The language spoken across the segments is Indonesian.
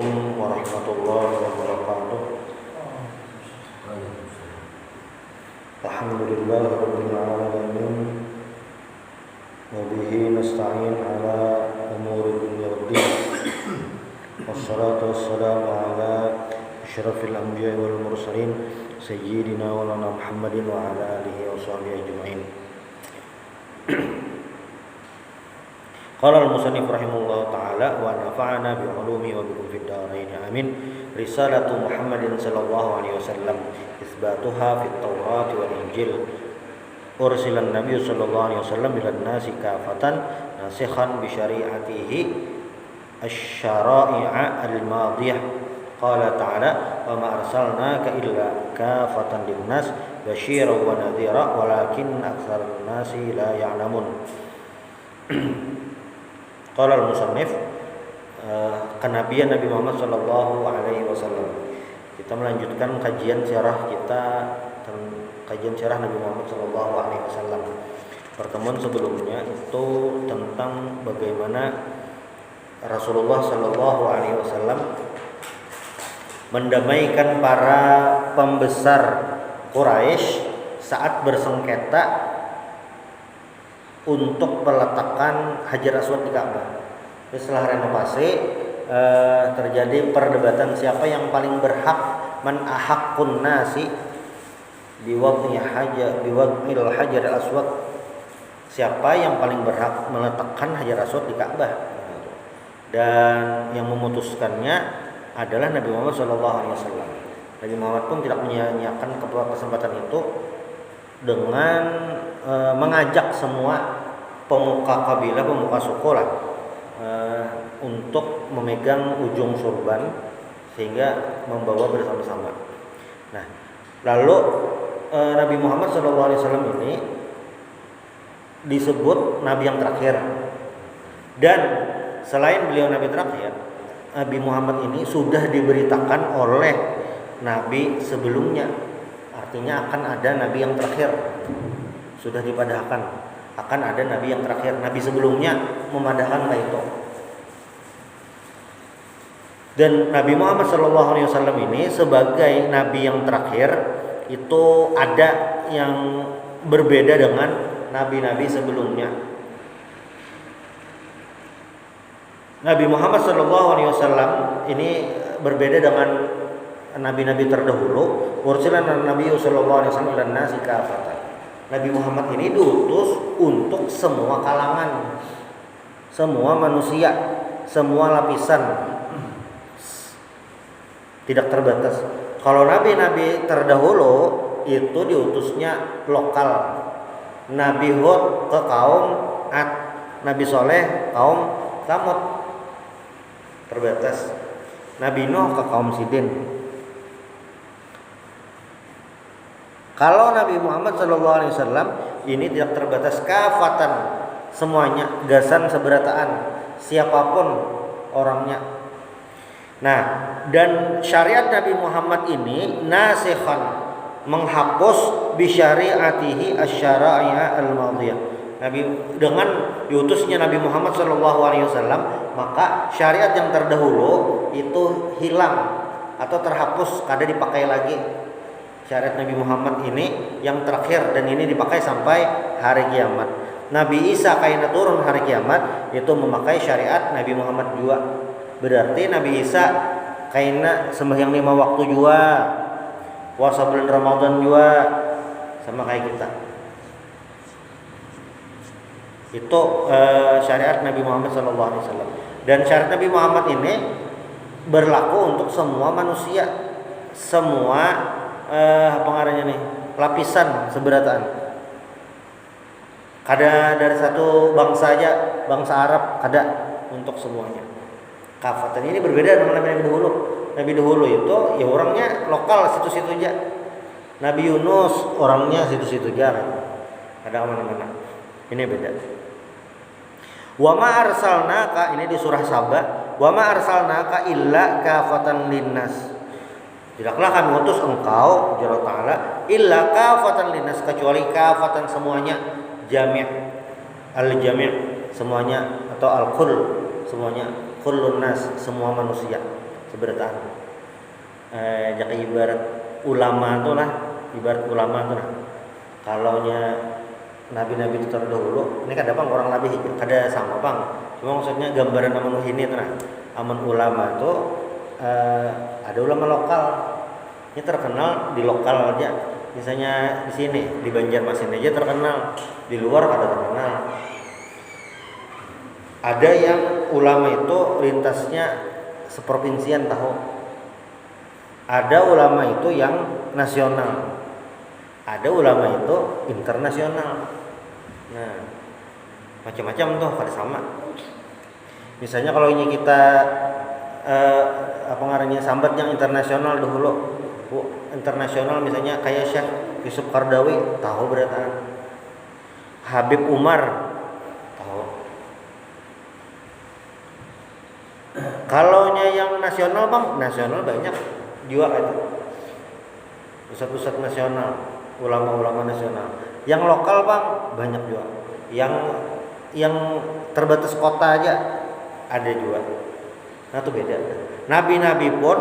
Assalamualaikum warahmatullahi wabarakatuh. Alhamdulillahirabbil alamin. Wa bihi nasta'in ala umuri dunya waddin. Wassalatu wassalamu ala asyrafil anbiya'i wal mursalin sayyidina wa lana Muhammadin wa ala alihi wa sahbihi ajma'in. Qala al-musannif rahimahullah ta'ala wa nafa'ana bi 'ulumi wa bikum fid dharain amin. Risalatu Muhammadin sallallahu alaihi wasallam isbatuha fit Taurat wal Injil. Ursilan Nabi sallallahu alaihi wasallam ila nasi kafatan nasikhan bi syari'atihi asy-syara'i'a al-madiyah. Qala ta'ala wa ma arsalnaka illa kafatan lin-nas basyiran wa nadhira walakin aktsarun nasi la ya'lamun. Qala al-musannif kenabian Nabi Muhammad sallallahu alaihi wasallam. Kita melanjutkan kajian sirah Nabi Muhammad sallallahu alaihi wasallam. Pertemuan sebelumnya itu tentang bagaimana Rasulullah sallallahu alaihi wasallam mendamaikan para pembesar Quraisy saat bersengketa untuk peletakan Hajar Aswad di Ka'bah. Setelah renovasi terjadi perdebatan siapa yang paling berhak, man ahaqqun nasi biwad'il Hajar Aswad, siapa yang paling berhak meletakkan Hajar Aswad di Ka'bah. Dan yang memutuskannya adalah Nabi Muhammad SAW. Nabi Muhammad pun tidak menyia-nyiakan kesempatan itu dengan mengajak semua pemuka kabilah, pemuka suku untuk memegang ujung surban sehingga membawa bersama-sama. Nah, lalu Nabi Muhammad SAW ini disebut Nabi yang terakhir. Dan selain beliau Nabi terakhir, Nabi Muhammad ini sudah diberitakan oleh Nabi sebelumnya. Artinya akan ada Nabi yang terakhir. Sudah dipadahkan akan ada Nabi yang terakhir. Nabi sebelumnya memadahkan hal itu. Dan Nabi Muhammad SAW ini sebagai Nabi yang terakhir itu ada yang berbeda dengan Nabi-Nabi sebelumnya. Nabi Muhammad SAW ini berbeda dengan Nabi-Nabi terdahulu. Ursilan Nabi sallallahu alaihi wasallam ila nasi kafatan. Nabi Muhammad ini diutus untuk semua kalangan, semua manusia, semua lapisan, tidak terbatas. Kalau nabi-nabi terdahulu itu diutusnya lokal. Nabi Hud ke kaum Ad, Nabi Soleh kaum Tsamud, terbatas. Nabi Nuh ke kaum Sidin. Kalau Nabi Muhammad SAW ini tidak terbatas, kafatan, semuanya, gasan seberataan, siapapun orangnya. Nah, dan syariat Nabi Muhammad ini nasikhan, menghapus bisyari'atihi asy-syara'i'a al-madiyah. Nabi, dengan diutusnya Nabi Muhammad SAW, maka syariat yang terdahulu itu hilang atau terhapus, kada dipakai lagi. Syariat Nabi Muhammad ini yang terakhir dan ini dipakai sampai hari kiamat. Nabi Isa kaina turun hari kiamat itu memakai syariat Nabi Muhammad juga. Berarti Nabi Isa kaina sembahyang 5 waktu juga, puasa bulan Ramadan juga, sama kayak kita. Itu syariat Nabi Muhammad SAW. Dan syariat Nabi Muhammad ini berlaku untuk semua manusia, semua lapisan seberataan. Kada dari satu bangsa aja, bangsa Arab, kada, untuk semuanya. Kafatan ini berbeda dengan Nabi dahulu. Nabi dahulu itu ya orangnya lokal situ-situ aja. Nabi Yunus orangnya situ-situ aja, ada mana-mana. Ini beda. Wa ma arsalnaka, ini di surah Saba, wa ma arsalnaka illa kafatan linnas. Tidaklah kami utus engkau, Jalla Ta'ala, illa kafatan linnas, kecuali kafatan semuanya, jami', al-jami', semuanya, atau al-kull, semuanya, kullun nas, semua manusia, seberataan. Jadi ibarat ulama tuh lah, ibarat ulama tuh lah. Kalaunya nabi-nabi itu terdahulu, ini kada bang orang nabi kada sama bang. Cuma maksudnya gambaran aman ini tuh nah. Aman ulama tuh ada ulama lokal. Ini terkenal di lokal aja. Misalnya di sini di Banjarmasin aja terkenal, di luar kada terkenal. Ada yang ulama itu lintasnya seprovinsian tahu. Ada ulama itu yang nasional. Ada ulama itu internasional. Nah, macam-macam tuh pada sama. Misalnya kalau ini kita apa ngarannya sambat yang internasional dahulu. Internasional misalnya kayak Syekh Yusuf Qaradawi tahu berataan. Habib Umar tahu. Kalaunya yang nasional bang, nasional banyak juga itu. Pusat-pusat nasional, ulama-ulama nasional. Yang lokal bang banyak juga. Yang terbatas kota aja ada juga. Nah itu beda. Nabi-nabi pun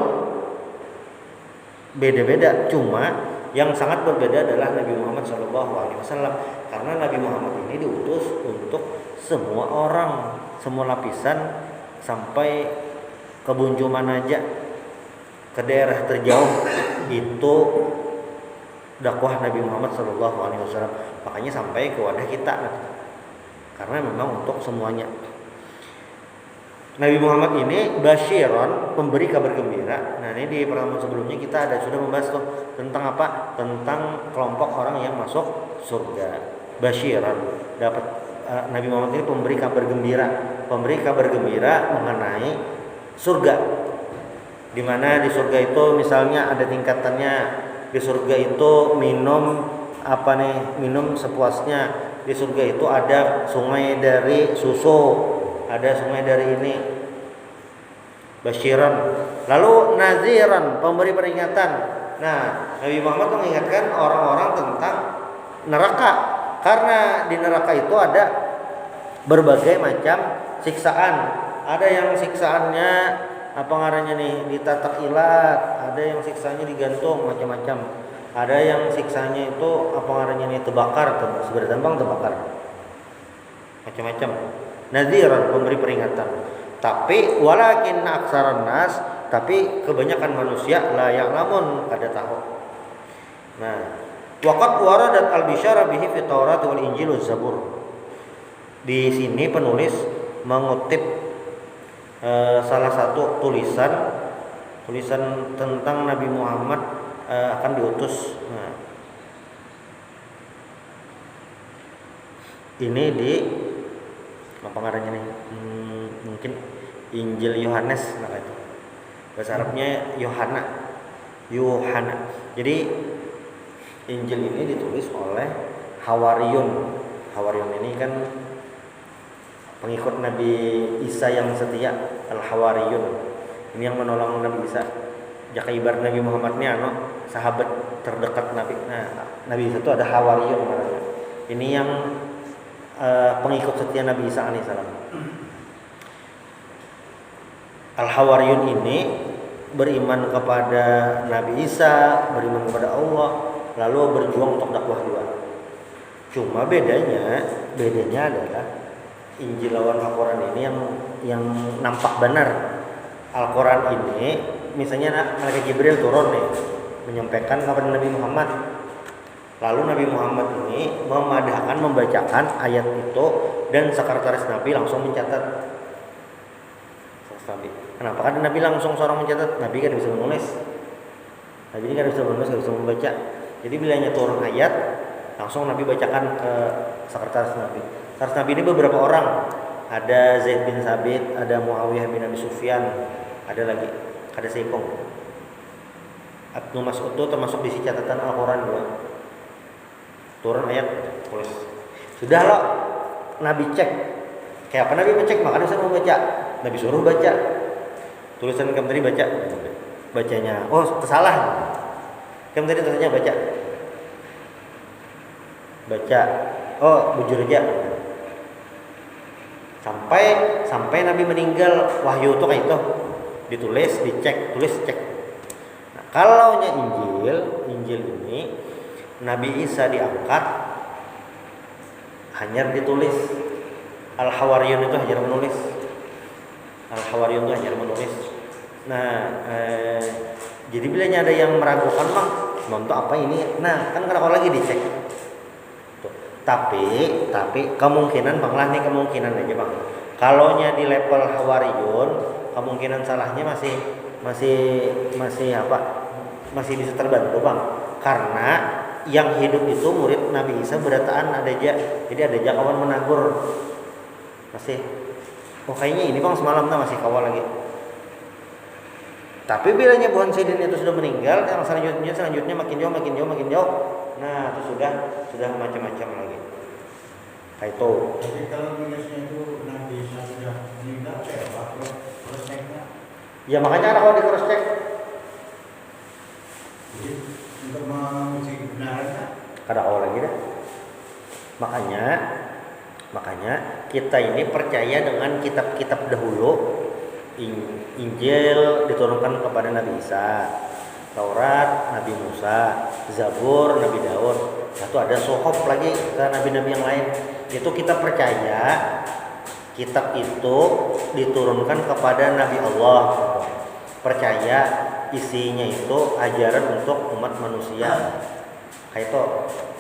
beda-beda. Cuma yang sangat berbeda adalah Nabi Muhammad SAW. Karena Nabi Muhammad ini diutus untuk semua orang, semua lapisan, sampai ke Bunjuman aja, ke daerah terjauh itu dakwah Nabi Muhammad SAW. Makanya sampai ke wadah kita, karena memang untuk semuanya. Nabi Muhammad ini basyiron, pemberi kabar gembira. Nah ini di pertemuan sebelumnya kita sudah membahas tuh tentang apa? Tentang kelompok orang yang masuk surga. Basyiron, dapat Nabi Muhammad ini pemberi kabar gembira. Pemberi kabar gembira mengenai surga. Di mana di surga itu misalnya ada tingkatannya. Di surga itu minum minum sepuasnya. Di surga itu ada sungai dari susu, ada sungai dari ini. Basyiran, lalu naziran, pemberi peringatan. Nah, Nabi Muhammad mengingatkan orang-orang tentang neraka, karena di neraka itu ada berbagai macam siksaan. Ada yang siksaannya apa ngarannya nih ditatak ilat, ada yang siksaannya digantung macam-macam. Ada yang siksanya itu apa ngarannya nih terbakar, sebenarnya bang terbakar. Macam-macam. Naziran, pemberi peringatan. Tapi walakin aksaran nas, tapi kebanyakan manusia la ya'lamun, kada tahu. Nah, waqad waradat al-bisyara bihi fi Taurat wal Injil waz Zabur. Di sini penulis mengutip salah satu tulisan tentang Nabi Muhammad akan diutus. Nah, ini di apa ngarannya nih? Mungkin Injil Yohanes nah itu. Bahasa Arabnya Yohana. Jadi Injil ini ditulis oleh Hawariyun. Hawariyun ini kan pengikut Nabi Isa yang setia, Al-Hawariyun. Ini yang menolong Nabi Isa. Jaka ibarat Nabi Muhammad ini sahabat terdekat Nabi. Nah, Nabi Isa itu ada Hawariyun namanya. Ini yang pengikut setia Nabi Isa alaihissalam. Al-Hawariyun ini beriman kepada Nabi Isa, beriman kepada Allah, lalu berjuang untuk dakwah juga. Cuma bedanya adalah Injil lawan Al-Quran ini yang nampak benar. Al-Quran ini misalnya malaikat Jibril turun nih menyampaikan kepada Nabi Muhammad. Lalu Nabi Muhammad ini membacakan ayat itu dan sekretaris Nabi langsung mencatat. Kenapa? Karena Nabi langsung seorang mencatat. Nabi kan bisa menulis. Nabi ini kan bisa menulis, bisa membaca. Jadi bilanya turun ayat, langsung Nabi bacakan ke sekretaris Nabi. Sekretaris Nabi ini beberapa orang. Ada Zaid bin Sabit, ada Muawiyah bin Abi Sufyan, ada lagi, ada Saipong. Ibnu Mas'ud itu termasuk di catatan Al-Quran juga. Turun ayat, tulis. Sudah loh, Nabi cek. Kayak apa Nabi ngecek? Makanya saya mau baca. Nabi suruh baca. Tulisan kamu tadi baca. Bacanya, oh salah. Kamu tadi tulisannya baca. Baca. Oh, bujur aja. Sampai Nabi meninggal, wahyu itu kayak itu. ditulis, dicek, tulis, cek. Nah, kalaunya Injil ini Nabi Isa diangkat hanya ditulis. Al-Hawariyun itu hanya menulis. Al-Hawariyun itu hanya menulis. Nah, jadi bilanya ada yang meragukan, Bang, untuk apa ini? Nah, kan kalau lagi dicek. Tuh. Tapi kemungkinan, Bang, lah nih kemungkinan aja, Bang. Kalaunya di level Hawariyun, kemungkinan salahnya masih apa? Masih bisa terbantu, Bang. Karena yang hidup itu murid Nabi Isa berataan ada aja. Jadi ada aja kawan menagur. Masih. Oh, kayaknya ini, Bang, semalam masih kawal lagi. Tapi bilanya Buhan Sidin itu sudah meninggal, yang selanjutnya makin jauh. Nah, itu sudah macam-macam lagi. Kayak itu. Jadi kalau tulisnya itu Nabi Isa sudah meninggal, waktu cross checknya. Ya makanya ada kalau di cross check. Jadi untuk menguji kebenarannya. Kada awal lagi dah. Makanya kita ini percaya dengan kitab-kitab dahulu. Injil diturunkan kepada Nabi Isa, Taurat Nabi Musa, Zabur Nabi Daud. Satu ada Sohop lagi ke nabi-nabi yang lain. Itu kita percaya kitab itu diturunkan kepada Nabi Allah. Percaya isinya itu ajaran untuk umat manusia. Kayak itu.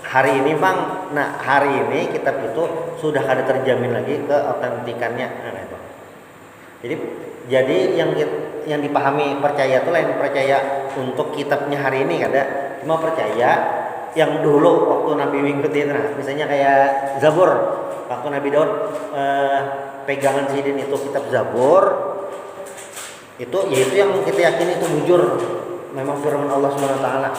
Hari ini, Bang, hari ini kitab itu sudah ada terjamin lagi keautentikannya. Nah, itu. Jadi yang dipahami percaya itu lain percaya untuk kitabnya hari ini kada, cuma percaya yang dulu waktu Nabi ngikut itu, nah, misalnya kayak Zabur waktu Nabi Daud pegangan sidin itu kitab Zabur itu, yaitu yang kita yakini itu bujur memang firman Allah Subhanahu wa taala.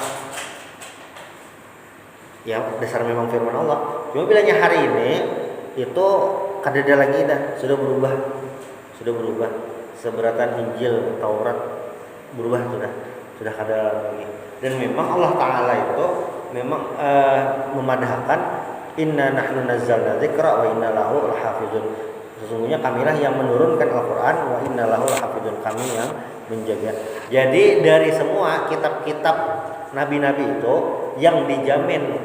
Ya dasar memang firman Allah. Cuma bilanya hari ini itu kada ada lagi dah, sudah berubah. Seberatan Injil, Taurat berubah sudah kada lagi. Dan memang Allah Taala itu memang memadahkan inna nahnu nazzalna dzikra wa inna lahu lahafizun. Sesungguhnya kamilah yang menurunkan Al-Qur'an wa inna lahu lahafizun, kami yang menjaga. Jadi dari semua kitab-kitab nabi-nabi itu yang dijamin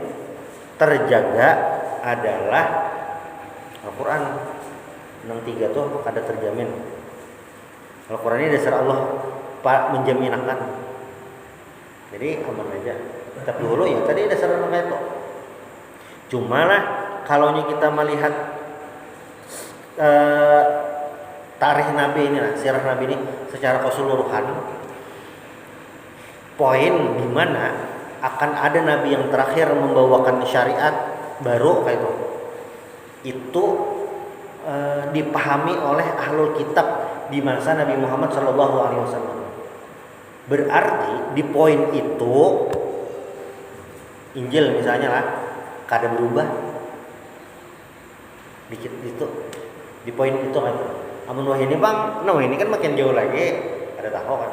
terjaga adalah Al-Qur'an. Yang 3 tuh kada terjamin. Al-Quran ini dasar Allah menjaminkan. Jadi aman aja. Tapi dulu ya tadi dasar Allah kayak itu. Cuma lah kalau kita melihat tarikh Nabi ini, sirah Nabi ini secara keseluruhan, poin di mana akan ada Nabi yang terakhir membawakan syariat baru kayak itu dipahami oleh ahlul kitab di masa Nabi Muhammad SAW. Berarti di poin itu Injil misalnya lah kada berubah dikit itu di poin itu kan. Amun wah ini, Bang, ini kan makin jauh lagi kada tahu kan.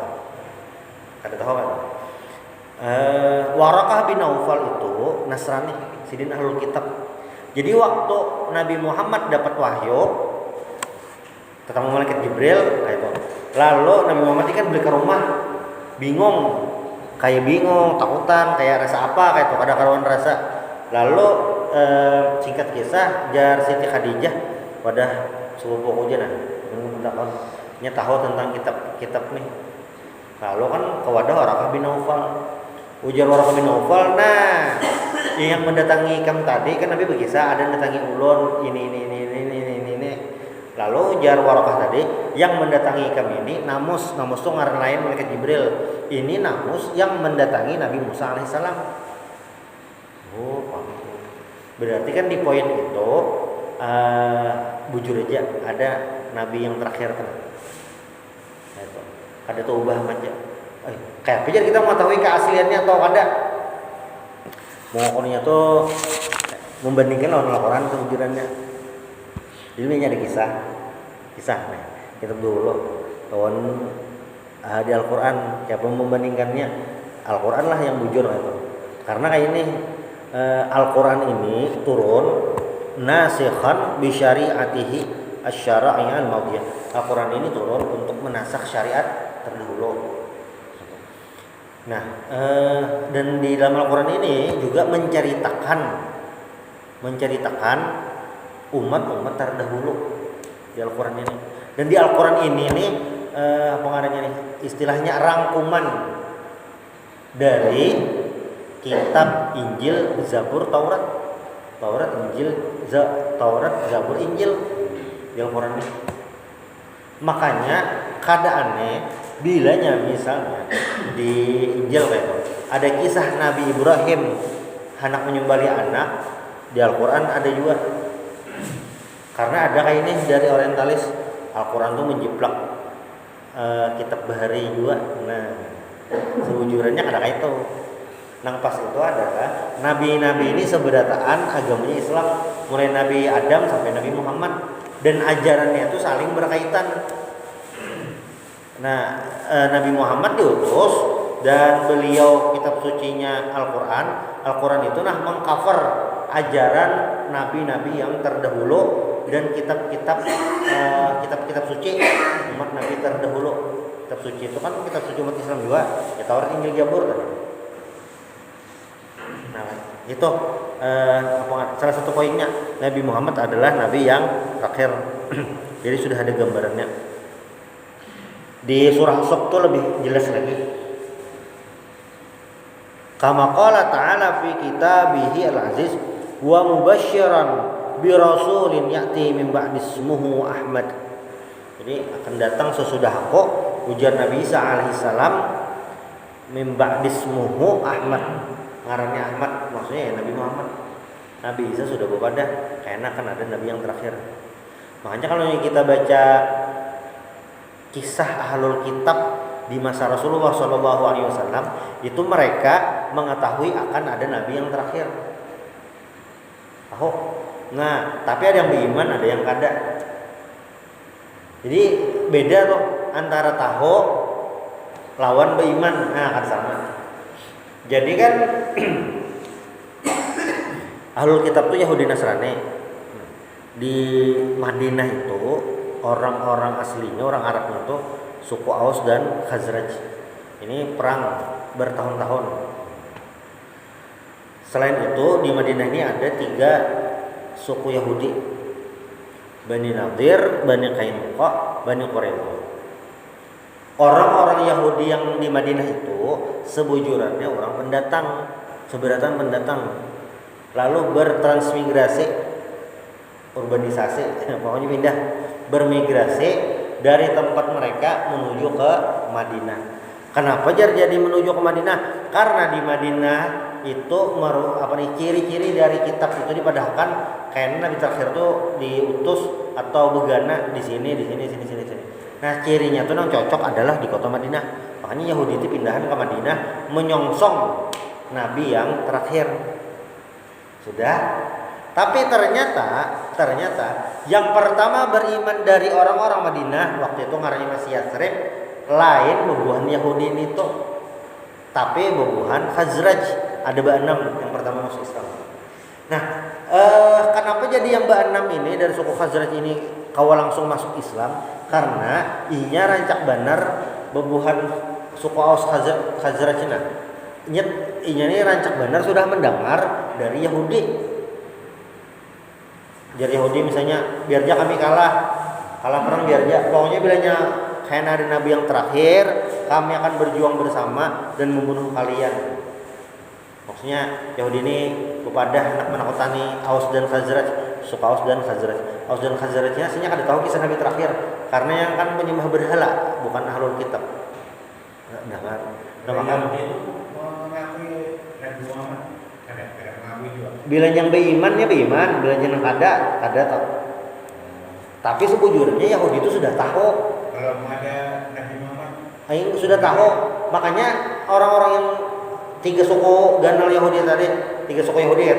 Warakah bin Naufal itu Nasrani, sidin ahlul kitab. Jadi waktu Nabi Muhammad dapat wahyu ketemu malaikat Jibril kayak itu. Lalu Nabi Muhammad ini kan beli ke rumah, bingung, takutan, kayak rasa apa kayak itu, kada karuan rasa. Lalu singkat kisah jar Siti Khadijah wadah sepupu aja tahu tentang kitab nih. Lalu kan kewadah Warakah bin Naufal. Ujar Warakah bin Naufal, nah yang mendatangi kamu tadi kan Nabi berkisah ada mendatangi ulun ini. Lalu ujar Warakah tadi yang mendatangi kami ini namus tuh ngaran lain malaikat Jibril. Ini namus yang mendatangi Nabi Musa alaihissalam. Oh, berarti kan di poin itu bujur aja ada Nabi yang terakhir kan. Itu. Ada tuh ubah aja. Kayak pijar kita mengetahui keasliannya atau ada. Pokoknya tuh membandingkan lawan Al-Quran kebujurannya. Jadi ini ada kisah nih. Kita dulu lawan di Al-Quran, siapa membandingkannya? Al-Quran lah yang bujur itu. Karena kayak ini Al-Quran ini turun nasikhan bi syari'atihi asy-syara'i al-madiyah. Al-Quran ini turun untuk menasakh syariat terdahulu. Nah, dan di dalam Al-Quran ini juga menceritakan umat-umat terdahulu di Al-Quran ini. Dan di Al-Quran ini nih apa namanya nih? Istilahnya rangkuman dari kitab Injil, Zabur, Taurat, Injil, Taurat, Zabur, Injil di Al-Quran ini. Makanya keadaannya bilanya misalnya di Injil kayak itu ada kisah Nabi Ibrahim anak menyembelih anak, di Al-Quran ada juga. Karena ada kayak ini dari orientalis, Al-Quran tuh menjiplak kitab bahari juga. Nah, sewujurannya ada kayak itu. Nang pas itu adalah nabi-nabi ini seberataan agamanya Islam, mulai Nabi Adam sampai Nabi Muhammad, dan ajarannya itu saling berkaitan. Nah, Nabi Muhammad diutus dan beliau kitab sucinya Al-Quran. Al-Quran itu mengcover ajaran nabi-nabi yang terdahulu dan kitab-kitab suci umat nabi terdahulu. Kitab suci itu kan kitab suci umat Islam juga, ya Taurat, Injil, Zabur. Nah, itu salah satu poinnya, Nabi Muhammad adalah nabi yang terakhir. Jadi sudah ada gambarannya. Di surah As-Saff itu lebih jelas lagi. Kama qala ta'ala fi kitabihi al-aziz wa mubasysyiran bi rasulin ya'ti min ba'di ismuhu Ahmad. Jadi akan datang sesudah aku, ujar Nabi Isa alaihi salam, min ba'di ismuhu Ahmad. Ngarannya Ahmad, maksudnya ya Nabi Muhammad. Nabi Isa sudah berbeda, karena kan ada nabi yang terakhir. Makanya kalau kita baca kisah ahlul kitab di masa Rasulullah SAW, itu mereka mengetahui akan ada nabi yang terakhir. Tahu? Nah, tapi ada yang beriman, ada yang kada. Jadi beda tuh antara tahu lawan beriman. Nah, kan sama. Jadi kan ahlul kitab itu Yahudi Nasrani. Di Madinah itu orang-orang aslinya, orang Arabnya itu suku Aus dan Khazraj. Ini perang bertahun-tahun. Selain itu di Madinah ini ada 3 suku Yahudi, Bani Nadir, Bani Qainuqa, Bani Quraidah. Orang-orang Yahudi yang di Madinah itu sebujurannya orang pendatang, seberatan pendatang, lalu bertransmigrasi, urbanisasi, pokoknya pindah, bermigrasi dari tempat mereka menuju ke Madinah. Kenapa jadi menuju ke Madinah? Karena di Madinah itu ciri-ciri dari kitab itu dipadahkan, karena Nabi terakhir itu diutus atau begana di sini. Nah, cirinya tuh yang cocok adalah di kota Madinah. Makanya Yahudi itu pindahan ke Madinah menyongsong Nabi yang terakhir. Sudah. Tapi ternyata yang pertama beriman dari orang-orang Madinah waktu itu ngarannya masih Yatsrib, lain bubuhan Yahudi itu, tapi bubuhan Khazraj. Ada Ba'nam yang pertama masuk Islam. Nah, kenapa jadi yang Ba'nam ini dari suku Khazraj ini kau langsung masuk Islam? Karena inya rancak benar bubuhan suku Aus Khazraj ini. Inya ini rancak benar sudah mendengar dari Yahudi. Jadi Yahudi misalnya, biar aja kami kalah perang, biar aja, pokoknya bilangnya kayak ada nabi yang terakhir, kami akan berjuang bersama dan membunuh kalian. Maksudnya Yahudi ini kepada anak menakutani Aus dan Khazraj, suku Aus dan Khazraj. Aus dan Khazrajnya aslinya kada tahu kisah nabi terakhir, karena yang kan penyembah berhala, bukan ahlul kitab. Nah kan, bilang yang beriman ya beriman, bilang yang kada tahu. Tapi sebujurnya Yahudi itu sudah tahu. Kalau ada Nabi Muhammad, sudah tahu. Makanya orang-orang yang 3 suku ganal Yahudi tadi, 3 suku Yahudi ya,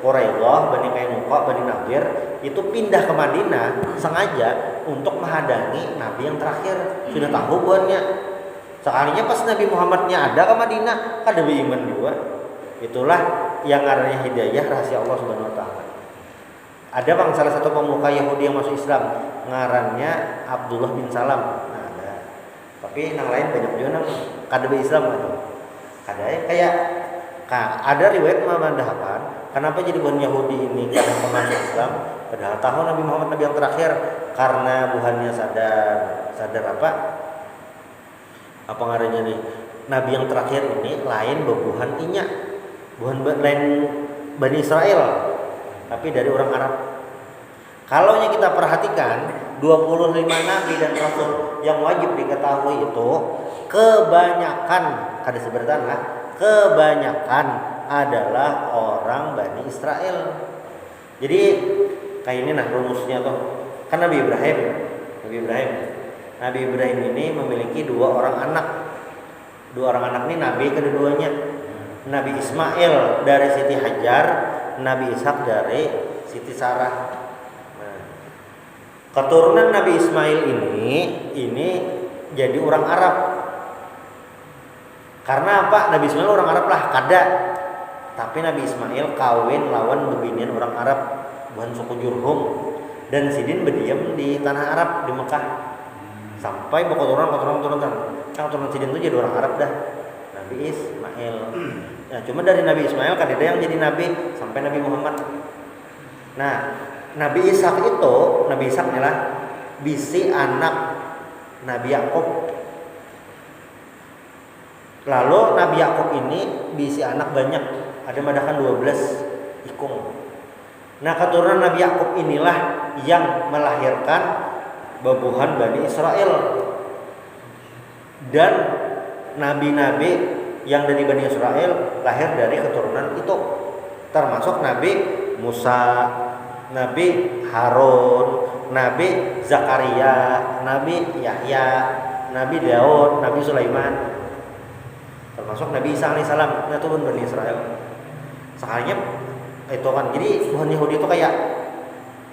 Quraidah, Bani Qainuqa, Bani Nadir, itu pindah ke Madinah sengaja untuk menghadangi Nabi yang terakhir. Sudah tahu buannya. Sekalinya pas Nabi Muhammadnya ada ke Madinah, kada beriman juga. Itulah yang ngarannya hidayah rahasia Allah Subhanahu wa taala. Ada salah satu pemuka Yahudi yang masuk Islam, ngarannya Abdullah bin Salam. Nah, ada. Tapi yang lain banyak juga nang kada Islam itu. Kada kayak ada riwayat memandahkan kenapa jadi buhan Yahudi ini karena pemasuk Islam, padahal tahu Nabi Muhammad Nabi yang terakhir, karena buhannya sadar apa ngarannya nih, Nabi yang terakhir ini lain bebuhan inya, buhan lain Bani Israel, tapi dari orang Arab. Kalau kita perhatikan 25 nabi dan rasul yang wajib diketahui itu kebanyakan kada seberatan lah, kebanyakan adalah orang Bani Israel. Jadi kayak ini nah rumusnya tuh. Kan Nabi Ibrahim ini memiliki 2 orang anak. 2 orang anak ini nabi kedua-duanya. Nabi Ismail dari Siti Hajar, Nabi Ishak dari Siti Sarah. Nah, keturunan Nabi Ismail ini jadi orang Arab. Karena apa? Nabi Ismail orang Arab lah, kada. Tapi Nabi Ismail kawin lawan bebinian orang Arab, bukan suku Jurhum. Dan Sidin berdiam di tanah Arab di Mekah. Sampai keturunan. Keturunan Sidin itu jadi orang Arab dah. Nabi Ismail. Nah, cuma dari Nabi Ismail kan ada yang jadi nabi sampai Nabi Muhammad. Nah, Nabi Ishak inilah bisi anak Nabi Yakub. Lalu Nabi Yakub ini bisi anak banyak, ada madakan 12 ikung. Nah, keturunan Nabi Yakub inilah yang melahirkan babuhan Bani Israel. Dan nabi-nabi yang dari Bani Israel lahir dari keturunan itu, termasuk Nabi Musa, Nabi Harun, Nabi Zakaria, Nabi Yahya, Nabi Daud, Nabi Sulaiman, termasuk Nabi Isa alaihissalam. Itu pun Bani Israel. Sekalinya itu kan, jadi Tuhan Yahudi itu kayak,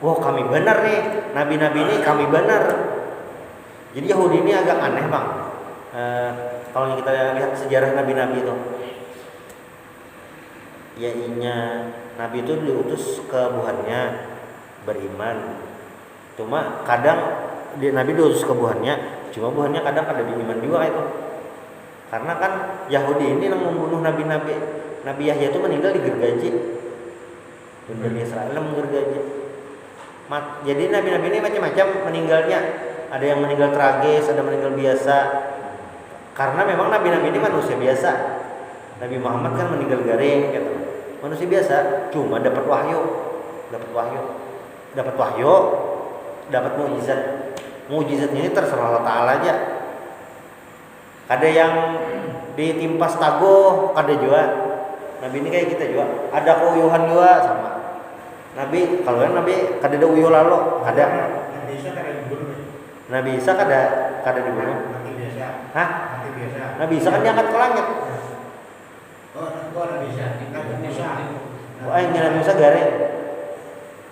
wah kami benar nih, nabi-nabi ini kami benar. Jadi Yahudi ini agak aneh bang. Kalau kita lihat sejarah nabi-nabi itu, ya nabi itu diutus ke buhannya beriman. Cuma kadang nabi diutus ke buhannya, cuma buhannya kadang ada beriman juga itu. Karena kan Yahudi ini yang membunuh nabi-nabi. Nabi Yahya itu meninggal digergaji. Bani Israel menggergaji. Jadi nabi-nabi ini macam-macam meninggalnya. Ada yang meninggal tragis, ada meninggal biasa. Karena memang nabi-nabi ini manusia biasa. Nabi Muhammad kan meninggal garing gitu. Manusia biasa, cuma dapat wahyu, dapat mukjizat. Mukjizatnya ini terserah Allah Taala aja. Ada yang ditimpa tagoh, ada juga. Nabi ini kayak kita juga. Ada keuyuhan juga sama. Nabi, kalau yang Nabi kada ada uyuh lalu, ada. Nabi Isa kada dibunuh. Nabi Isa kada dibunuh. Mati biasa. Hah? Mati biasa. Nabi Isa kan diangkat ke langit. Oh, Nabi Isa. Nabi Musa. Nabi Musa garing.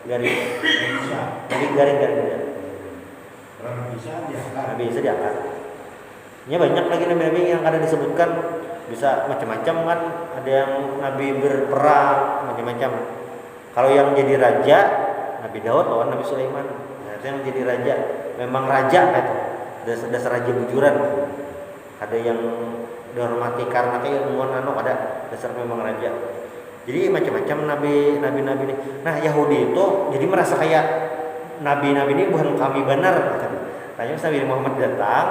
Nabi Isa. Nabi garing. Kalau Nabi Isa diangkat. Nabi Isa diangkat. Ini banyak lagi nabi-nabi yang kada disebutkan, bisa macam-macam kan. Ada yang nabi berperang macam-macam. Kalau yang jadi raja Nabi Daud lawan Nabi Sulaiman. Nah, itu yang jadi raja. Memang raja itu. Dasar raja bujuran. Ada yang dihormati karena keilmuan ada dasar memang raja. Jadi macam-macam nabi-nabi ini. Nah, Yahudi itu jadi merasa kayak nabi-nabi ini bukan kami benar. Tanya Nabi Muhammad datang,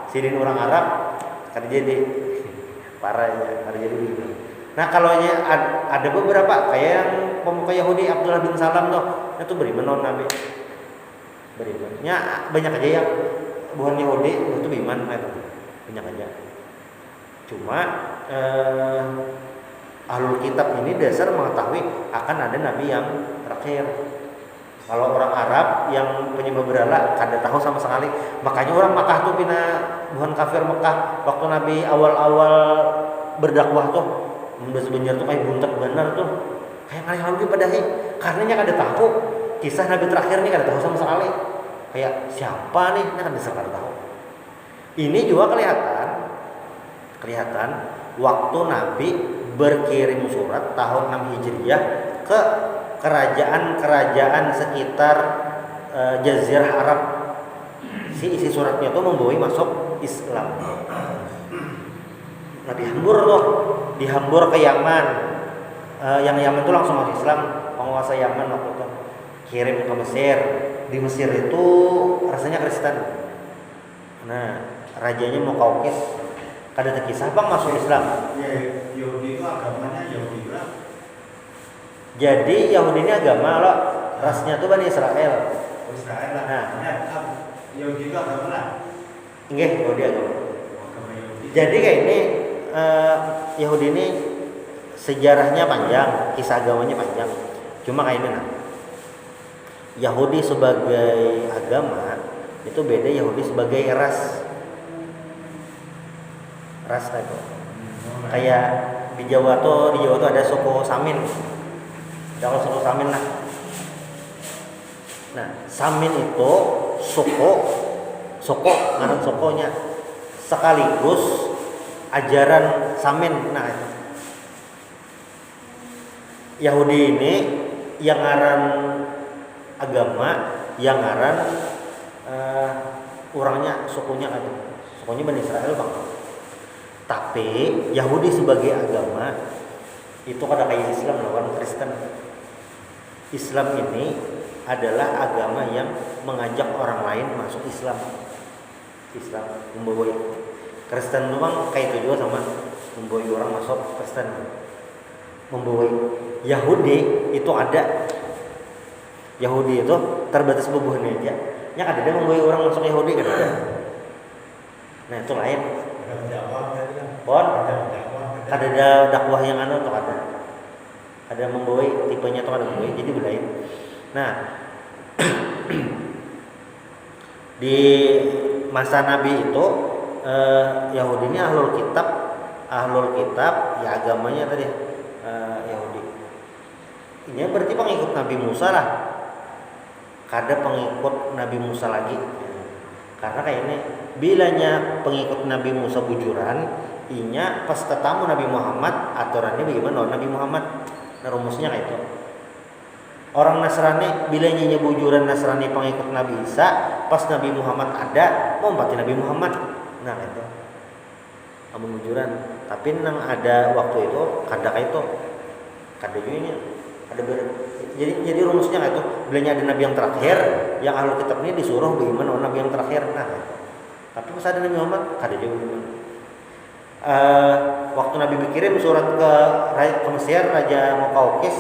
sidin orang Arab kan jadi parah ya, kan jadi begitu. Nah, kalau ada beberapa kayak yang pemuka Yahudi Abdullah bin Salam tuh, itu beriman non Nabi. Berimannya banyak aja yang bukan Yahudi itu beriman itu. Banyak aja. Cuma ahlul kitab ini dasar mengetahui akan ada nabi yang terakhir. Kalau orang Arab yang penyembah berhala kada tahu sama sekali. Makanya orang Makkah tuh bina bukan kafir Makkah waktu Nabi awal-awal berdakwah tuh udah sebenarnya tuh kayak buntet benar tuh. Kayak ngalih lalu padahi karena kada tahu kisah Nabi terakhir ini kada tahu sama sekali. Kayak siapa nih? Kada kada tahu. Ini juga kelihatan waktu Nabi berkirim surat tahun 6 Hijriah ke kerajaan-kerajaan sekitar Jazirah Arab. Isi suratnya itu membawa masuk Islam. Nah dihambur ke Yaman. Yang Yaman itu langsung masuk Islam. Penguasa Yaman waktu itu kirim ke Mesir. Di Mesir itu rasanya Kristen. Nah rajanya Muqawqis kada terkisah bang masuk Islam. Ya, Yahudi itu agamanya Yahudi lah. Jadi Yahudi ini agama loh, rasnya tuh Bani Israel. Israel lah. Nah. Yahudi itu agama lah. Nggih, Yahudi agama. Agama Yahudi. Jadi kayak ini Yahudi ini sejarahnya panjang, kisah agamanya panjang. Cuma kayak ini nah. Yahudi sebagai agama itu beda Yahudi sebagai ras itu. Kayak di Jawa tuh ada suku Samin. Ada suku Samin lah. Nah, Samin itu suku ngaran sukunya sekaligus ajaran Samin. Nah, itu. Yahudi ini yang ngaran agama, yang ngaran orangnya sukunya Bani Israel bang. Tapi Yahudi sebagai agama itu kada kayak Islam lawan Kristen. Islam ini adalah agama yang mengajak orang lain masuk Islam. Islam membawa Kristen itu bang kayak itu juga sama membawa orang masuk Kristen. Membawa Yahudi itu ada. Yahudi itu terbatas bebuhannya aja. Nya kada ada membawa orang masuk Yahudi kada ada. Nah itu lain. Pon, kada ada dakwah yang tuh ada. Ada membawa tipenya tuh ada membawa jadi belain. Nah di masa Nabi itu Yahudi ini ahlul kitab ya agamanya tadi Yahudi. Ini berarti pengikut Nabi Musa lah. Kada pengikut Nabi Musa lagi. Karena kayak ini bilanya pengikut Nabi Musa bujuran, inya pas ketemu Nabi Muhammad aturannya bagaimana Nabi Muhammad. Nah rumusnya kayak itu. Orang Nasrani bilanya bujuran Nasrani pengikut Nabi Isa, pas Nabi Muhammad ada mompati Nabi Muhammad. Nah itu. Amun bujuran. Tapi nang ada waktu itu kada kayak itu. Kada juga ada jadi rumusnya kayak itu. Bilanya ada Nabi yang terakhir, yang ahlul kitab ini disuruh bagaimana Nabi yang terakhir. Nah, tapi pas ada Nabi Muhammad kada juga bagaimana. Waktu Nabi berkirim surat ke Mesir, Raja Muqawqis,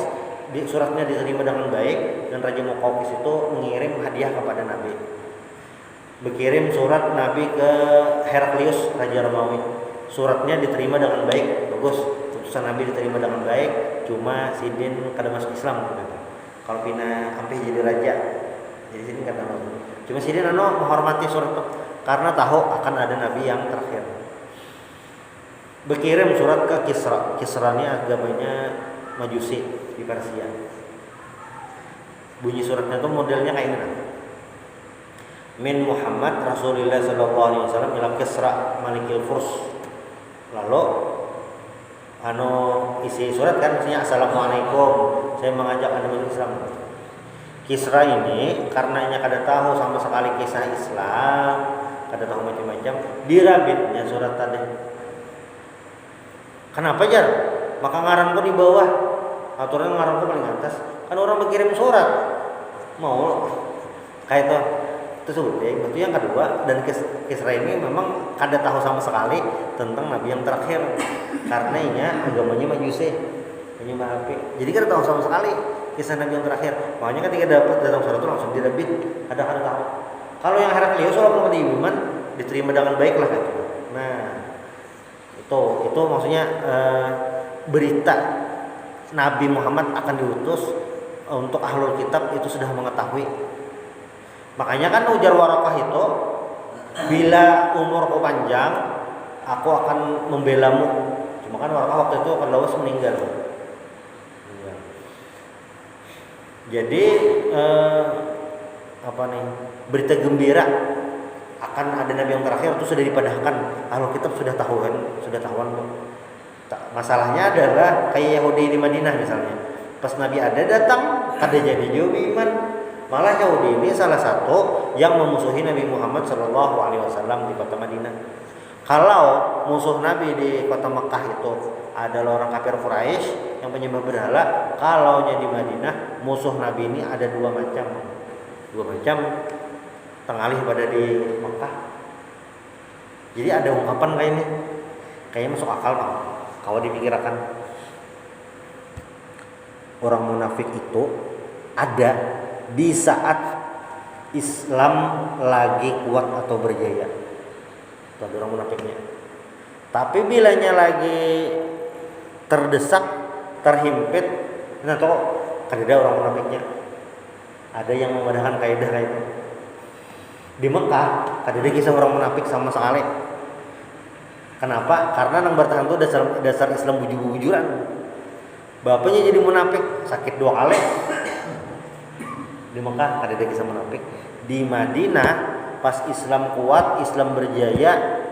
suratnya diterima dengan baik dan Raja Muqawqis itu mengirim hadiah kepada Nabi. Berkirim surat Nabi ke Heraklius, Raja Romawi. Suratnya diterima dengan baik, bagus. Utusan Nabi diterima dengan baik, cuma Sidin kada masuk Islam gitu. Kalau pina sampai jadi raja, jadi Sidin kada masuk. Cuma Sidin menghormati surat itu karena tahu akan ada Nabi yang terakhir. Berkirim surat ke Kisra. Kisra ini agamanya Majusi di Persia. Bunyi suratnya tuh modelnya kayak ini. Min Muhammad Rasulullah sallallahu alaihi wasallam ila Kisra Malikil Furs. Lalu isi surat kan isinya assalamualaikum, saya mengajak Anda masuk Islam. Kisra ini karenanya kada tahu sama sekali kisah Islam, kada tahu macam-macam, dirabitnya surat tadi. Kenapa jar? Maka ngaranku di bawah, aturan ngaranku paling atas. Kan orang berkirim surat, mau kayak itu. Itu sebutnya. Itu yang kedua, dan Kisra ini memang kada tahu sama sekali tentang Nabi yang terakhir, karena agamanya Majusi, menyembah api. Jadi kada tahu sama sekali kisah Nabi yang terakhir. Makanya ketika datang surat itu langsung dirabit, kada tahu. Kalau yang Heraklius walaupun diiman diterima dengan baik lah gitu. Nah, itu maksudnya berita Nabi Muhammad akan diutus untuk ahlul kitab itu sudah mengetahui. Makanya kan ujar Warakah itu, bila umurku panjang, aku akan membelamu. Cuma kan Warakah waktu itu Firdaus meninggal. Jadi berita gembira akan ada Nabi yang terakhir itu sudah dipadahkan. Ahlul kitab sudah tahuan. Masalahnya adalah kayak Yahudi di Madinah misalnya. Pas Nabi ada datang, kada jadi juga iman. Malah Yahudi ini salah satu yang memusuhi Nabi Muhammad SAW di kota Madinah. Kalau musuh Nabi di kota Mekah itu adalah orang kafir Quraisy yang penyembah berhala, kalau di Madinah musuh Nabi ini ada dua macam tengalih pada di Mekah. Jadi ada ungkapan kayak ini, kayaknya masuk akal Bang. Kalau dipikirkan, orang munafik itu ada di saat Islam lagi kuat atau berjaya. Itu ada orang munafiknya. Tapi bilanya lagi terdesak, terhimpit, nah toh ada orang munafiknya. Ada yang memadahkan kaidah kayak itu. Di Mekah ada kisah orang munafik sama sekali. Kenapa? Karena nang bertahan itu dasar Islam bujur-bujuran. Bapaknya jadi munafik, sakit 2 kali. Di Mekah ada kisah munafik. Di Madinah pas Islam kuat, Islam berjaya,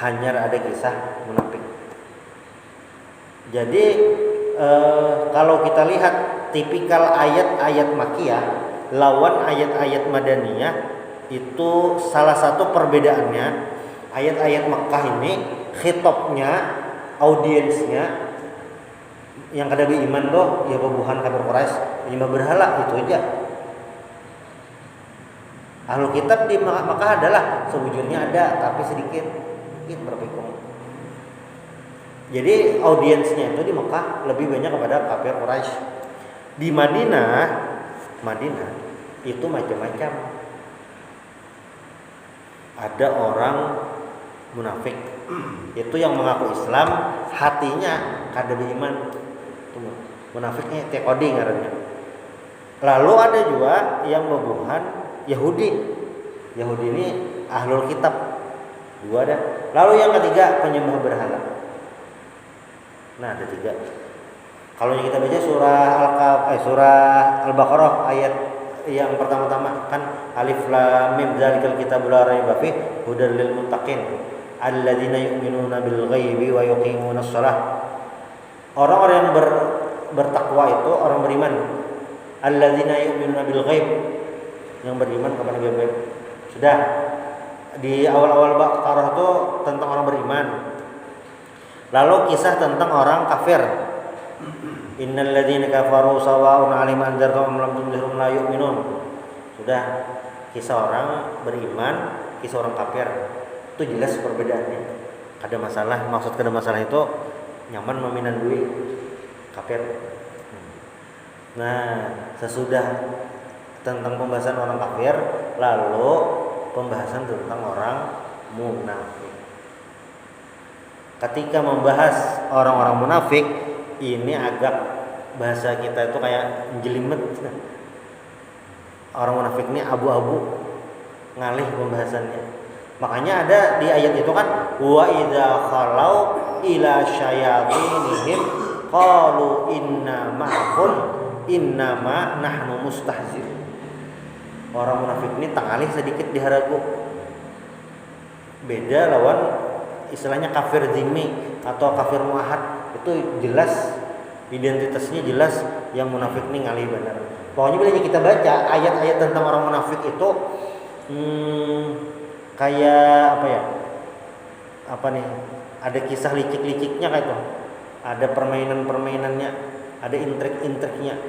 hanya ada kisah munafik. Jadi kalau kita lihat tipikal ayat-ayat Makkiyah lawan ayat-ayat Madaniyah, itu salah satu perbedaannya. Ayat-ayat Makkah ini khitabnya, audiensnya yang kada beriman doh ya babuhan kafir Quraisy menyembah berhala, itu aja. Ahlul kitab di Makkah adalah sebujurnya ada tapi sedikit berpikir. Jadi audiensnya itu di Makkah lebih banyak kepada kafir Quraisy. Di Madinah itu macam-macam. Ada orang munafik itu yang mengaku Islam, hatinya kada beriman. Munafiknya tekodi ngarannya. Lalu ada juga yang babuhan Yahudi ini ahlul kitab, 2 ada. Lalu yang ketiga penyembah berhala. Nah ada 3. Kalau kita baca surah Al-Baqarah ayat yang pertama-tama kan alif lam mim dzalikal kitabul la raiba fihi hudal lil muttaqin alladzina yu'minuna bil ghaibi wa yuqimunas shalah. Orang-orang yang bertakwa itu orang beriman. Alladzina yu'minuna bil ghaib, yang beriman kepada gaib. Sudah di awal-awal Baqarah itu tentang orang beriman. Lalu kisah tentang orang kafir. Innal ladzina kafaru sawa'un 'alaihim anzartahum lam tunzirhum la yu'minun. Sudah kisah orang beriman, kisah orang kafir. Itu jelas perbedaannya. Ada masalah, maksud kada masalah itu nyaman meminan duit kafir. Nah, sesudah tentang pembahasan orang kafir, lalu pembahasan tentang orang munafik. Ketika membahas orang-orang munafik, ini agak bahasa kita itu kayak jelimet. Orang munafik ini abu-abu, ngalih pembahasannya. Makanya ada di ayat itu kan wa idza khalau ila syayatinihim qalu inna ma'akum innama nahnu mustahzi. Orang munafik ini tangalih sedikit diharagu. Beda lawan istilahnya kafir zimmi atau kafir muahad. Itu jelas identitasnya, jelas yang munafik ini ngalih benar. Pokoknya bila kita baca ayat-ayat tentang orang munafik itu kayak apa nih, ada kisah licik-liciknya kayak itu, ada permainan-permainannya, ada intrik-intriknya.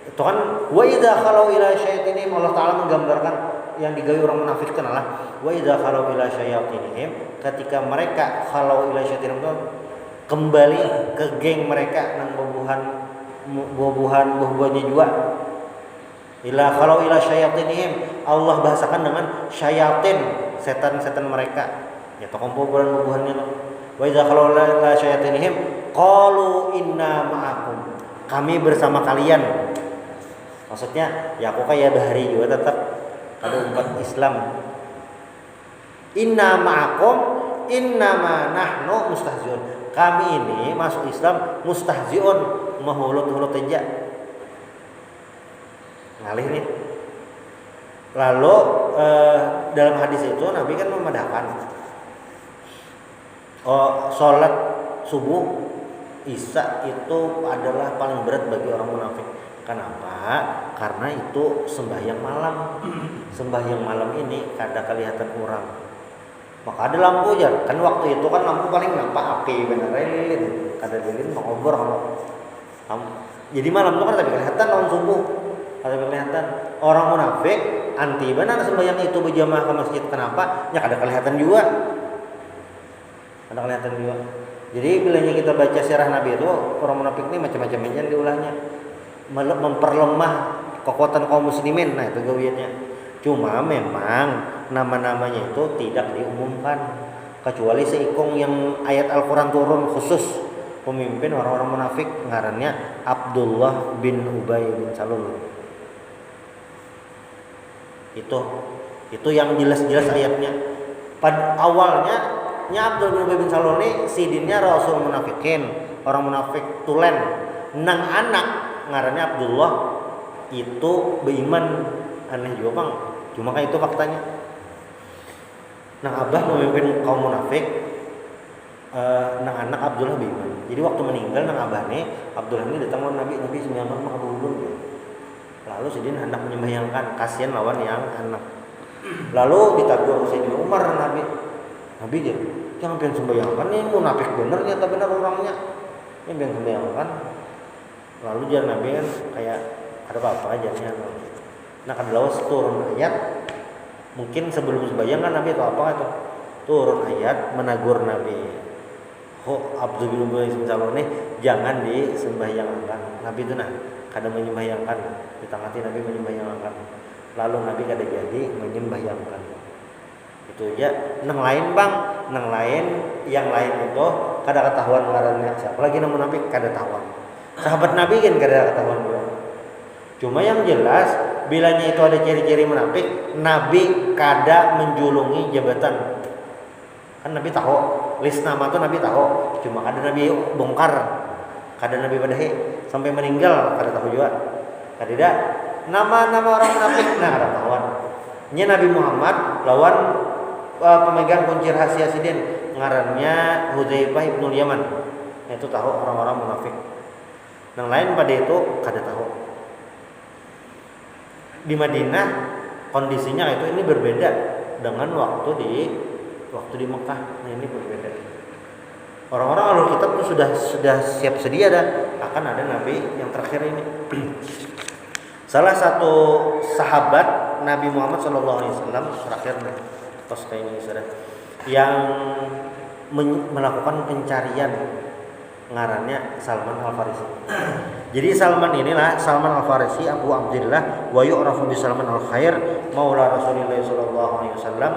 Itu kan wa idza khalau ila syayatinihim, Allah Ta'ala menggambarkan yang digawe orang munafik itu adalah wa idza khalau ila syayatinihim, ketika mereka khalau ila syayatinihim itu kembali ke geng mereka nang buah-buahannya juga. Kalau ila syayatinihim, Allah bahasakan dengan syayatin, setan-setan mereka. Ya toh buah-buahannya tuh. Wa idza khalau ila syayatinihim qalu inna ma'akum, kami bersama kalian. Maksudnya ya aku kayak bahari juga tetap ada umat Islam. Inna ma'akum innama nahnu mustahziun. Kami ini masuk Islam mustahziun, mahulut-hulut aja. Ngalih nih. Lalu dalam hadis itu Nabi kan memadahkan sholat subuh Isya itu adalah paling berat bagi orang munafik. Kenapa? Karena itu sembahyang malam. Sembahyang malam ini kada kelihatan orang. Maka ada lampu aja. Kan waktu itu kan lampu paling nampak api bener lilin. Kada lilin mengobor kalau. Jadi malam itu kan tapi kelihatan lawan subuh. Kada kelihatan. Orang munafik anti benar sembahyang itu berjamaah ke masjid. Kenapa? Ya kada kelihatan juga. Kada kelihatan juga. Jadi bilanya kita baca sirah Nabi itu orang munafik ini macam-macam aja diulahnya. Memperlemah kekuatan kaum muslimin. Nah itu gawiannya. Cuma memang nama-namanya itu tidak diumumkan kecuali seikung yang ayat Al-Quran turun khusus pemimpin orang-orang munafik ngarannya Abdullah bin Ubay bin Salul. Itu yang jelas-jelas ayatnya. Pada awalnya Abdullah bin Ubay bin Salul ini sidinnya Rasul munafikin, orang munafik tulen. Nang anak ngarannya Abdullah itu beriman, aneh juga bang. Cuma kan itu faktanya. Nang abah memimpin kaum munafik, nang anak Abdullah beriman. Jadi waktu meninggal nang abah nih Abdullah ini datang lawan Nabi sembilan menghubung dia. Lalu sidin hendak menyembahyangkan, kasihan lawan yang anak. Lalu ditagur Sayyidina Umar Nabi dia jangan pengen sembahyangkan, ini munafik bener ternyata bener orangnya. Ini pengen sembahyangkan. Lalu dia Nabi kan kayak ada apa-apa aja nih. Nah kan lawas turun ayat. Mungkin sebelum sembahyang kan Nabi itu apa itu? Turun ayat menegur Nabi. Abdul bin Ubay bin Salul ini jangan disembahyangkan. Nabi itu kada menyembahyangkan. Ditangati Nabi menyembahyangkan. Lalu Nabi kada jadi menyembahyangkan. Itu aja. Nang lain bang, yang lain itu kada ketahuan ngarannya. Siapa lagi nang munafik kada ketahuan. Sahabat Nabi kan kada ketahuan juga. Cuma yang jelas bilanya itu ada ciri-ciri munafik, Nabi kada menjulungi jabatan. Kan Nabi tahu, list nama tuh Nabi tahu, cuma kada Nabi bongkar, kada Nabi badahi sampai meninggal kada tahu juga. Kada nama-nama orang munafik kada tahuan. Nya Nabi Muhammad lawan pemegang kunci rahasia sidin ngarannya Hudzaifah ibnul Yaman. Itu tahu orang-orang munafik. Yang lain pada itu kada tahu. Di Madinah kondisinya itu ini berbeda dengan waktu di Mekah. Nah ini berbeda. Orang-orang alur kitab itu sudah siap sedia akan ada nabi yang terakhir ini. Salah satu sahabat Nabi Muhammad SAW terakhir pas ini sudah yang melakukan pencarian ngarannya Salman Al-Farisi. Jadi Salman Al-Farisi Abu Abdullah wa yu'rafu bi Salman Al-Khair maula Rasulillah sallallahu alaihi wasallam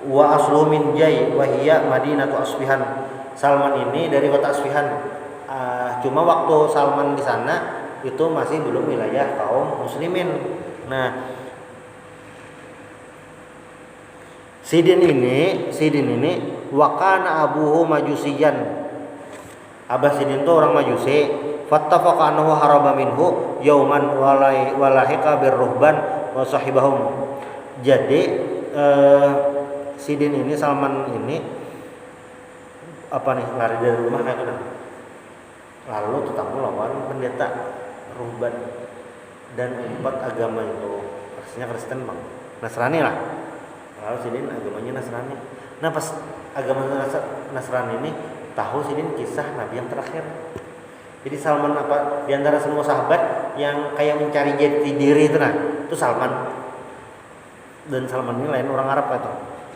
wa aslu min Jai wa hiya Madinatu Asfihan. Salman ini dari kota Asfihan. Cuma waktu Salman di sana itu masih belum wilayah kaum muslimin. Nah, Sidin ini wa kana abuhu majusiyan. Abah Sidin itu orang Majusi. Fattafaqa annahu haraba minhu yauman walahiqa birruhban wa sahibahum. Jadi Sidin ini Salman ini lari dari rumah kayak gitu. Lalu ketemu lawan pendeta ruhban dan empat agama itu artinya Kristen bang, Nasrani lah. Lalu Sidin agamanya Nasrani. Nah pas agama Nasrani ini tahu Sidin kisah Nabi yang terakhir. Jadi Salman di antara semua sahabat yang kayak mencari jati diri itu itu Salman. Dan Salman ini lain orang Arab itu,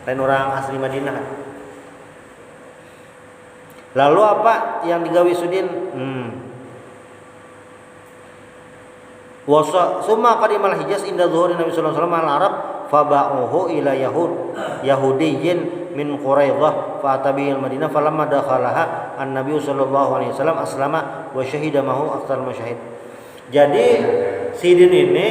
lain orang asli Madinah kan. Lalu apa yang digawi Sidin? Wasa summa qadimal Hijaz inda zuhuri Nabi sallallahu alaihi wasallam al-Arab faba'uhu ila Yahudiyyin min Quraidah fa tabi'il Madinah falamma dakhalaha an-Nabi sallallahu alaihi wasallam aslama wa syahida mahu aktsar masyahid. Jadi Sidin ini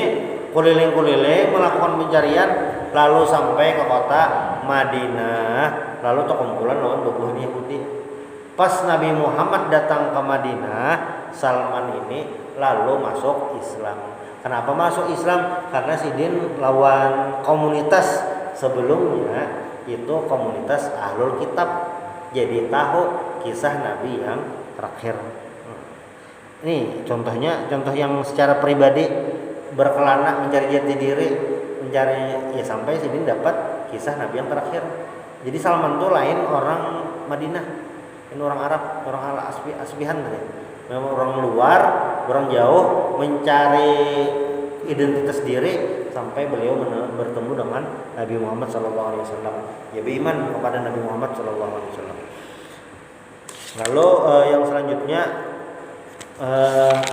keliling-keliling melakukan pencarian lalu sampai ke kota Madinah, lalu terkumpulan lawan bubuh Yahudi. Pas Nabi Muhammad datang ke Madinah, Salman ini lalu masuk Islam. Kenapa masuk Islam? Karena Sidin lawan komunitas sebelumnya itu komunitas Ahlul Kitab. Jadi tahu kisah Nabi yang terakhir. Ini contohnya, contoh yang secara pribadi berkelana mencari jati diri, mencari ya sampai sini dapat kisah Nabi yang terakhir. Jadi Salman itu lain orang Madinah, ini orang Arab, orang Asbihan tadi. Memang orang luar, orang jauh mencari identitas diri sampai beliau bertemu dengan Nabi Muhammad SAW. Ya beriman kepada Nabi Muhammad SAW. Lalu yang selanjutnya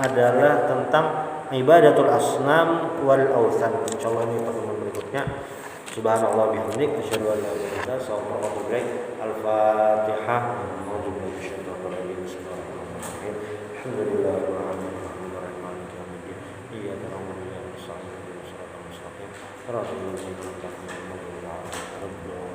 adalah tentang ibadatul asnam wal awthan. Insyaallah ini pertemuan berikutnya. Subhanallah bihamdik asyhadu an la ilaha illa anta astaghfiruka wa atubu ilaik. Al-Fatihah. Alhamdulillahirabbil alamin. Arrahmanir rahim. Iyyaka na'budu wa iyyaka nasta'in. Ihdinas siratal mustaqim. Shiratal ladzina an'amta 'alaihim ghairil maghdubi 'alaihim waladdallin.